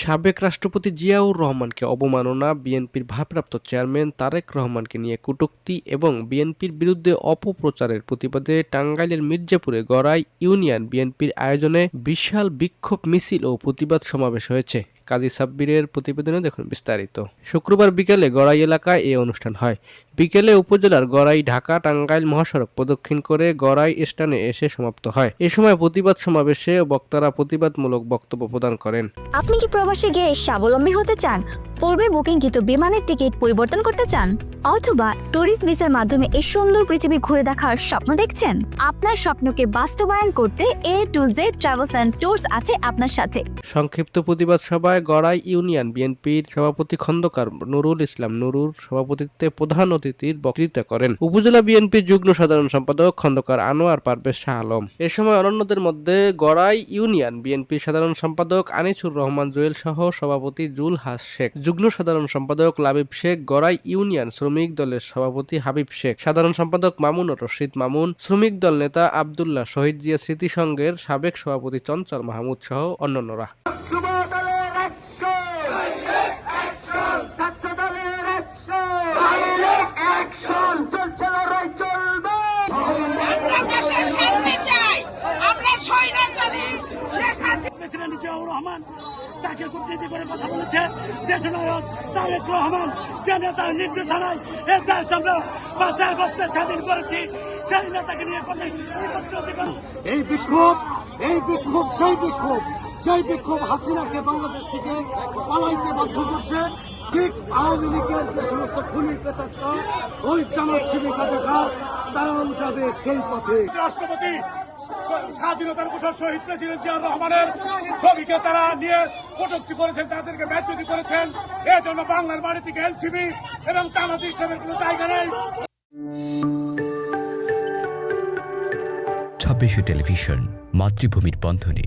সাবেক রাষ্ট্রপতি জিয়াউর রহমানকে অবমাননা, বিএনপির ভারপ্রাপ্ত চেয়ারম্যান তারেক রহমানকে নিয়ে কটূক্তি এবং বিএনপির বিরুদ্ধে অপপ্রচারের প্রতিবাদে টাঙ্গাইলের মির্জাপুরে গড়াই ইউনিয়ন বিএনপির আয়োজনে বিশাল বিক্ষোভ মিছিল ও প্রতিবাদ সমাবেশ হয়েছে। কাজী সাব্বিরের প্রতিবেদনে দেখুন বিস্তারিত। শুক্রবার বিকেলে গড়াই এলাকায় এই অনুষ্ঠান হয়। বিকেলে উপজেলার গড়াই ঢাকা টাঙ্গাইল মহাসড়ক প্রদক্ষিণ করে গড়াই স্থানে এসে সমাপ্ত হয়। এ সময় প্রতিবাদ সমাবেশে বক্তারা প্রতিবাদমূলক বক্তব্য প্রদান করেন। আপনি কি প্রবাসে গিয়ে স্বাবলম্বী হতে চান? পূর্বে বুকিংকৃত বিমানের টিকিট পরিবর্তন করতে চান, অথবা ট্যুরিস্ট ভিসার মাধ্যমে এই সুন্দর পৃথিবী ঘুরে দেখার স্বপ্ন দেখছেন? আপনার স্বপ্নকে বাস্তবায়ন করতে A to Z travels and tours আছে আপনার সাথে। সংক্ষিপ্ত প্রতিবাদ সভায় গড়াই ইউনিয়ন বিএনপির সভাপতি খন্দকার নুরুল ইসলাম নুরুর সভাপতিত্বে প্রধান অতিথির বক্তৃতা করেন উপজেলা বিএনপির যুগ্ম সাধারণ সম্পাদক খন্দকার আনোয়ার পারভেজ শাহ আলম। এ সময় অন্যান্যদের মধ্যে গড়াই ইউনিয়ন বিএনপির সাধারণ সম্পাদক আনিসুর রহমান জুয়েল সহ সভাপতি জুলহাস শেখ, যুগ্ম সাধারণ সম্পাদক লাবিব শেখ, গড়াই ইউনিয়ন শ্রমিক দলের সভাপতি হাবিব শেখ, সাধারণ সম্পাদক মামুনুর রশিদ মামুন, শ্রমিক দল নেতা আব্দুল্লাহ, শহীদ জিয়া স্মৃতি সংঘের সাবেক সভাপতি চঞ্চল মাহমুদ সহ অন্যান্যরা। প্রেসিডেন্ট জিয়াউর রহমান তাকে কূটনীতি করে কথা বলেছে। দেশনায়ক তারেক রহমান যে নেতার নির্দেশনায় এই দেশ আমরা 5 আগস্টে স্বাধীন করেছি, সেই নেতাকে নিয়ে এই বিক্ষোভ সেই বিক্ষোভ হাসিনাকে বাংলাদেশ থেকে পালাইতে বাধ্য করছে। ঠিক আওয়ামী লীগের যে সমস্ত খুনি পেতাত্তা, ওই জামাত শিবির কাজাকার, তারাও যাবে সেই পথে। রাষ্ট্রপতি স্বাধীনতার ঘোষক শহীদ প্রেসিডেন্ট জিয়াউর রহমানের ছবিকে তারা নিয়ে কটূক্তি করেছেন, তাদেরকে ব্যর্থতি করেছেন। এর জন্য বাংলার বাড়ি থেকে এনসিপি এবং জামাত ইসলামের কোনো জায়গা নেই। 26 টেলিভিশন, মাতৃভূমির বন্ধনে।